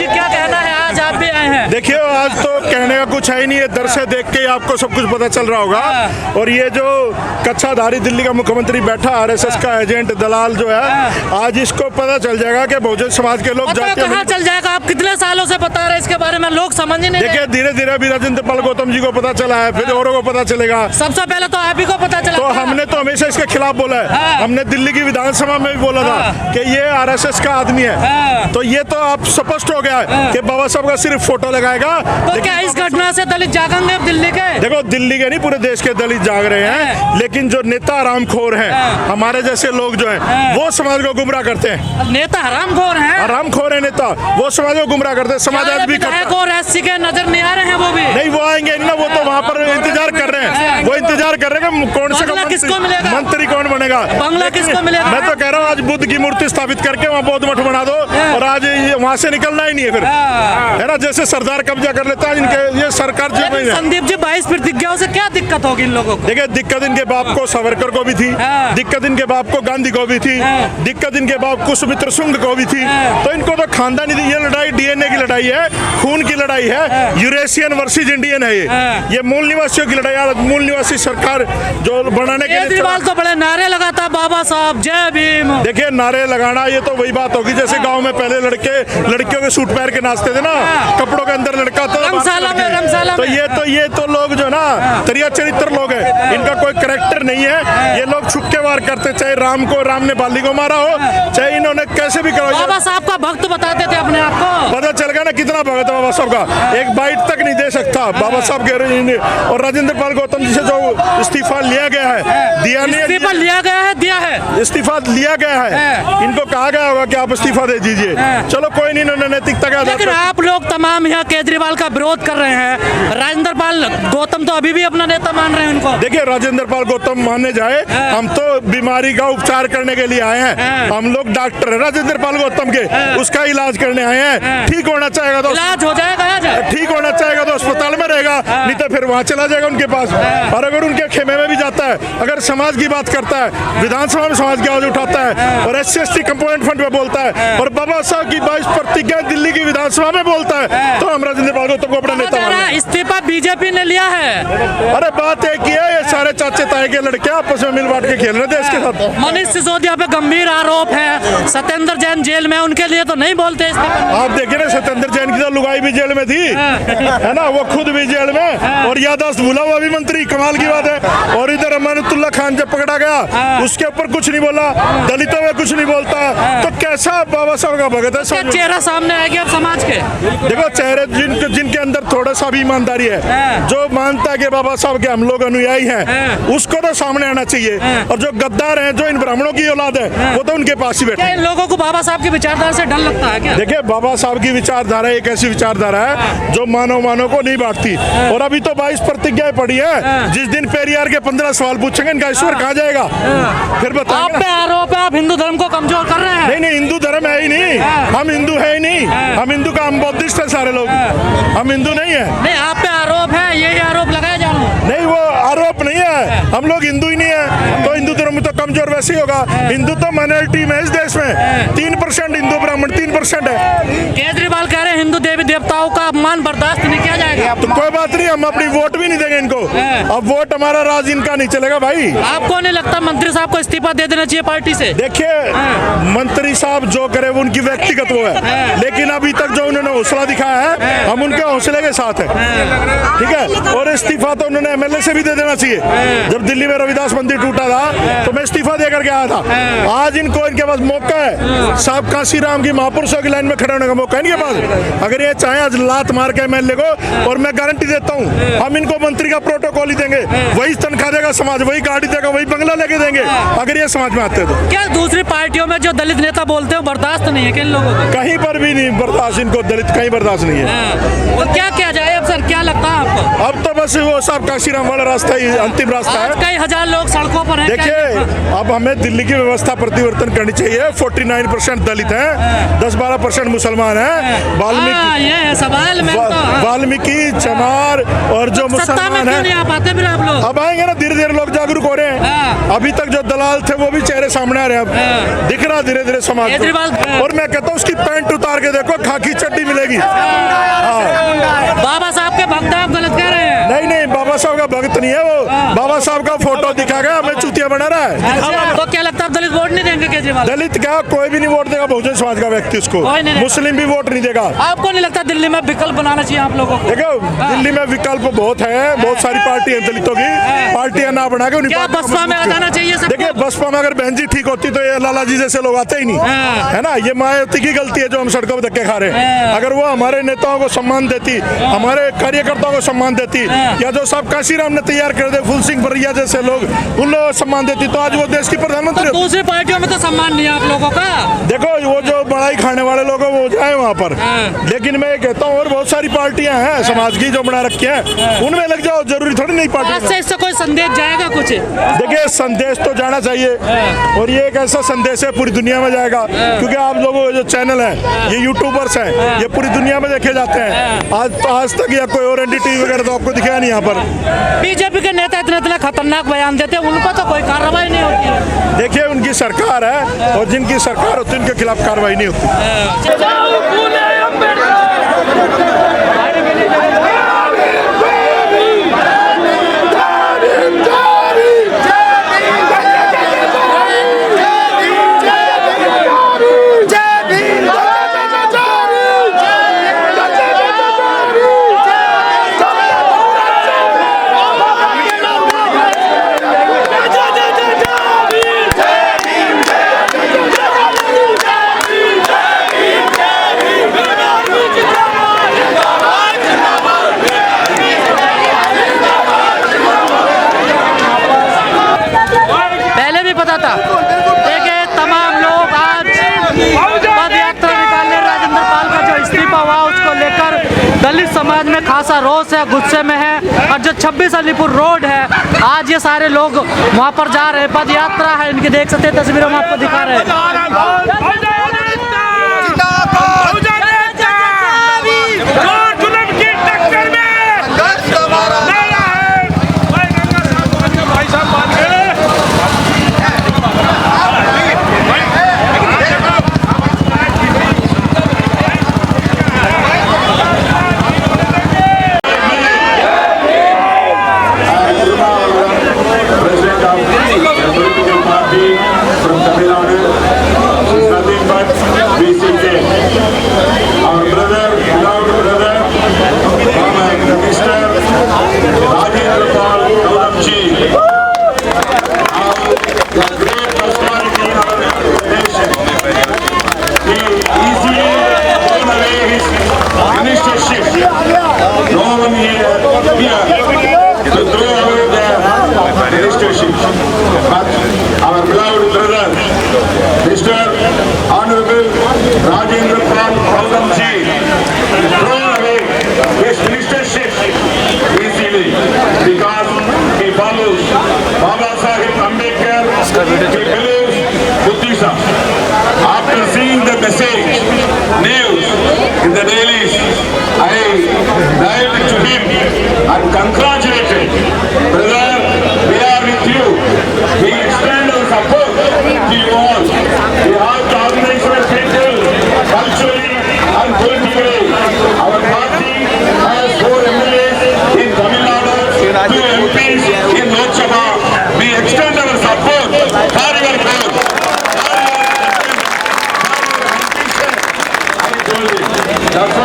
जी क्या कहना है, आज आप भी आए हैं? देखिए आज तो कहने का कुछ है ही नहीं है, दर से देख के आपको सब कुछ पता चल रहा होगा। और ये जो कच्छाधारी दिल्ली का मुख्यमंत्री बैठा, आरएसएस का एजेंट दलाल जो है, आज इसको पता चल जाएगा कि बहुजन समाज के लोग जाते हैं। कहाँ चल जाएगा? आप कितने सालों से बता रहे हैं इसके बारे में, लोग समझ नहीं रहे। देखिए धीरे धीरे अभी राजेंद्र पाल गौतम जी को पता चला है, फिर औरों को पता चलेगा। सबसे पहले तो आप ही को पता चला। तो हमने तो हमेशा इसके खिलाफ बोला है। हमने दिल्ली की विधानसभा में भी बोला था कि ये आरएसएस का आदमी है। तो ये तो आप स्पष्ट हो गया है कि बाबा साहब का सिर्फ फोटो लगाएगा। तो क्या इस घटना से दलित जागेंगे दिल्ली के? देखो दिल्ली के नहीं, पूरे देश के दलित जाग रहे हैं, लेकिन जो नेता हरामखोर हैं, हमारे जैसे लोग जो हैं, वो समाज को गुमराह करते हैं। नेता हरामखोर हैं? हरामखोर है नेता, वो समाज को गुमराह करते हैं। समाज आज भी करता है। और एससी के नजर नहीं आ रहे हैं वो भी? नहीं, वो आएंगे ना, वो तो वहाँ पर इंतजार कर रहे हैं। वो इंतजार कर रहे हैं कौन से किसको मिलेगा, मंत्री कौन बनेगा, बंगला किसको मिलेगा। मैं तो कह रहा हूँ आज बुद्ध की मूर्ति स्थापित करके वहाँ बौद्ध मठ बना दो, और आज वहाँ से निकलना ही नहीं है फिर, है ना। जैसे सरदार कब्जा कर लेता है इनके, ये सरकार संदीप जी 22 प्रतिज्ञाओं से क्या दिक्कत होगी इन लोगों को? देखिए दिक्कत इनके बाप को सावरकर को भी थी, दिक्कत इनके बाप को गांधी को भी थी, दिक्कत इनके बाप को सुमित्र सुंग को भी थी। तो इनको तो खानदानी थी। ये लड़ाई डीएनए की लड़ाई है, खून की लड़ाई है, यूरेशियन वर्सेस इंडियन है। ये मूल निवासियों की लड़ाई है। मूल निवासी सरकार जो बनाने के लिए केजरीवाल तो बड़े नारे लगाता, बाबा साहब जय भीम। देखिए नारे लगाना ये तो वही बात होगी जैसे गांव में पहले लड़कियों के सूट पहन के नाचते थे ना, कपड़ों के अंदर लड़का तो ये तो लोग जो ना तरिया चरित्र लोग हैं, इनका कोई करैक्टर नहीं है। ये लोग छुपके वार करते, चाहे राम ने बाली को मारा हो, चाहे इन्होंने कैसे भी करा। बाबा साहब का भक्त बताते थे अपने आप को। पता चल गया ना कितना भक्त है बाबा साहब का, एक बाइट तक नहीं दे सकता बाबा साहब के। और राजेंद्र पाल गौतम जी से जो इस्तीफा लिया गया है, दिया नहीं, इस्तीफा लिया गया है, दिया है, इस्तीफा लिया गया है। इनको कहा गया होगा कि आप इस्तीफा दे दीजिए, चलो कोई नहीं, इन्होंने नैतिकता का। लेकिन आप लोग तमाम यहाँ केजरीवाल का विरोध कर रहे हैं, राजेंद्र पाल गौतम तो अभी भी अपना नेता मान रहे हैं उनको। देखिए राजेंद्र पाल गौतम मानने जाए, हम तो बीमारी का उपचार करने के लिए आए हैं। हम लोग डॉक्टर है राजेंद्र पाल गौतम के, उसका इलाज करने आए हैं। ठीक होना चाहेगा तो इलाज हो जाएगा, ठीक होना चाहेगा तो अस्पताल में रहेगा, नहीं तो फिर वहाँ चला जाएगा उनके पास। और अगर उनके खेमे में भी जाता है, अगर समाज की बात करता है, विधानसभा में समाज की आवाज उठाता है, और SC/ST कंपोनेंट फंड में बोलता है, और बाबा साहब की 22 प्रतिज्ञा दिल्ली की विधानसभा में बोलता है, तो हम राजेंद्र पाल गौतम को अपना नेता मानते हैं। इस्तीफा बीजेपी ने लिया है। अरे बात एक ही है, ये सारे चाचे ताए के लड़के आपस में मिल बांट के खेल रहे थे इसके साथ। मनीष सिसोदिया पे गंभीर आरोप है, सत्येंद्र जैन जेल में, उनके लिए तो नहीं बोलते। आप देखिए ना, सत्येंद्र जैन की तो लुगाई भी जेल में थी, है ना, वो खुद भी जेल में, और याददाश्त भूला हुआ भी मंत्री, कमाल की बात है। और इधर अमानतुल्लाह खान जब पकड़ा गया, उसके ऊपर कुछ नहीं बोला, दलितों में कुछ नहीं बोलता, तो कैसा बाबा साहब का भगत है। चेहरा सामने आएगा अब समाज के। देखो चेहरे जिनके अंदर थोड़ा सा भी ईमानदारी है, जो मानता है कि बाबा साहब के हम लोग अनुयायी हैं, उसको तो सामने आना चाहिए। और जो गद्दार हैं, जो इन ब्राह्मणों की औलाद है, वो तो उनके पास ही बैठे। इन लोगों को बाबा साहब की विचारधारा से डर लगता है क्या? देखिए बाबा साहब की विचारधारा एक ऐसी विचारधारा है जो मानव को नहीं बांटती। और अभी तो 22 प्रतिज्ञाएं पड़ी है, जिस दिन पेरियार के 15 सवाल पूछेंगे, इनका ईश्वर कहाँ जाएगा, फिर बताओ। आप पे आरोप है आप हिंदू धर्म को कमजोर कर रहे हैं। नहीं, हिंदू धर्म है ही नहीं, हम हिंदू है ही नहीं, हम हिंदू का, हम बौद्धिस्ट है सारे लोग, हम हिंदू नहीं है। नहीं, आप पे आरोप है, यही आरोप लगाया जा रहा है। नहीं, वो आरोप नहीं है, हम लोग हिंदू ही नहीं है, तो हिंदू धर्म तो कमजोर वैसे ही होगा। हिंदू तो माइनॉरिटी में इस देश में 3% हिंदू ब्राह्मण 3% है। केजरीवाल कह रहे हैं हिंदू देवी देवताओं का अपमान बर्दाश्त नहीं किया जाएगा। तो कोई बात नहीं, हम अपनी वोट भी नहीं देंगे इनको। अब वोट हमारा राज, इनका नहीं चलेगा भाई। आपको नहीं लगता मंत्री साहब को इस्तीफा दे देना चाहिए पार्टी से? देखिए मंत्री साहब जो करे वो उनकी व्यक्तिगत वो है, लेकिन अभी तक जो उन्होंने हौसला दिखाया है, हम उनके हौसले के साथ है, ठीक है। और इस्तीफा तो उन्होंने MLA से भी दे देना चाहिए। जब दिल्ली में रविदास मंदिर टूटा था तो मैं इस्तीफा देकर के आया था। आज इनको, इनके पास मौका है, साहब कांसीराम की महापुरुषों की लाइन में खड़े होने का मौका है इनके पास। अगर ये चाहे आज लात मार के MLA को, और मैं गारंटी देता हूँ हम इनको मंत्री का प्रोटोकॉल ही देंगे, वही तनख्वाह देगा समाज, वही गाड़ी देगा, वही बंगला लेके देंगे, अगर ये समाज में आते हैं तो। क्या दूसरी पार्टियों में जो दलित नेता बोलते हैं बर्दाश्त नहीं है किन लोगों को? कहीं पर भी नहीं बर्दाश्त, इनको दलित कहीं बर्दाश्त नहीं है। और क्या किया जाए अब सर, क्या लगता है आपको? अब तो बस वो सब काशीराम वाला रास्ता ही अंतिम रास्ता आज है। कई हजार लोग सड़कों पर हैं। देखिए, अब हमें दिल्ली की व्यवस्था परिवर्तन करनी चाहिए। 49% दलित हैं, 10-12% मुसलमान हैं। वाल्मीकि, ये है सवाल में तो। वाल्मीकि, चमार और जो सत्ता में मुसलमान क्यों हैं, नहीं आ पाते फिर आप लोग? अब आएंगे ना, धीरे धीरे लोग जागरूक हो रहे हैं। अभी तक जो दलाल थे वो भी चेहरे सामने आ रहे हैं, अब दिख रहा धीरे धीरे समाज को। केजरीवाल, और मैं कहता हूँ उसकी पैंट उतार के देखो, खाकी चड्डी मिलेगी। बाबा साहब के भक्त आप गलत कह रहे हैं। नहीं नहीं, बाबा साहब का भक्त नहीं है वो, बाबा साहब का फोटो दिखा गया, हमें चुतिया बना रहा है। अच्छा, तो क्या लगता है आप दलित वोट नहीं देंगे केजरीवाल? दलित क्या, कोई भी नहीं वोट देगा बहुजन समाज का व्यक्ति उसको, कोई नहीं देगा। मुस्लिम भी वोट नहीं देगा। आपको नहीं लगता दिल्ली में विकल्प बनाना चाहिए आप लोगों को? देखो, दिल्ली में विकल्प बहुत है, बहुत सारी पार्टी है दलितों की, पार्टियां ना बना के क्या बसपा में आ जाना चाहिए सबको? देखिए, बसपा में अगर बहन जी ठीक होती तो ये लाला जी जैसे लोग आते ही नहीं, है ना। ये मायावती की गलती है जो हम सड़कों पर धक्के खा रहे हैं। अगर वो हमारे नेताओं को सम्मान देती, हमारे कार्यकर्ताओं को सम्मान देती, या जो सब काशीराम ने तैयार कर दे, फूल सिंह बरिया जैसे लोग, उन लोगों को सम्मान देती, तो आज वो देश की प्रधानमंत्री होती। दूसरी पार्टियों में तो सम्मान नहीं है आप लोगों का। देखो, वो जो बड़ाई खाने वाले लोग हैं वो जाए वहाँ पर, लेकिन मैं ये कहता हूँ और बहुत सारी पार्टियां हैं समाज की जो बना रखी हैं, उनमें लग जाओ, जरूरी थोड़ी नहीं पार्टी। आज से इससे कोई संदेश जाएगा कुछ? देखिए, संदेश तो जाना चाहिए, और ये एक ऐसा संदेश है पूरी दुनिया में जाएगा, क्योंकि आप लोगों के जो चैनल हैं, ये यूट्यूबर्स हैं, ये पूरी दुनिया में देखे जाते हैं। आज तक या कोई और एनडीटीवी वगैरह तो आपको दिखाया नहीं यहाँ पर। बीजेपी के नेता इतने खतरनाक बयान देते हैं, उन पर तो कोई कार्रवाई नहीं होती है। देखिए, उनकी सरकार है, और जिनकी सरकार होती है उनके खिलाफ कार्रवाई नहीं होती। देखिए, तमाम लोग आज पद यात्रा निकालने, राजेंद्र पाल का जो इस्तीफा हुआ उसको लेकर दलित समाज में खासा रोष है, गुस्से में है। और जो 26 अलीपुर रोड है, आज ये सारे लोग वहाँ पर जा रहे हैं, पद यात्रा है इनकी, देख सकते हैं तस्वीरों में आपको दिखा रहे हैं। After seeing the message, news in the dailies, I dived to him and congratulated. Brother, we are with you. We extend our support to you all. We have to organize our people culturally and politically. Our party has 4 MLAs in Tamil Nadu, 2 MPs in Lok Sabha. We extend our support for your cause. That's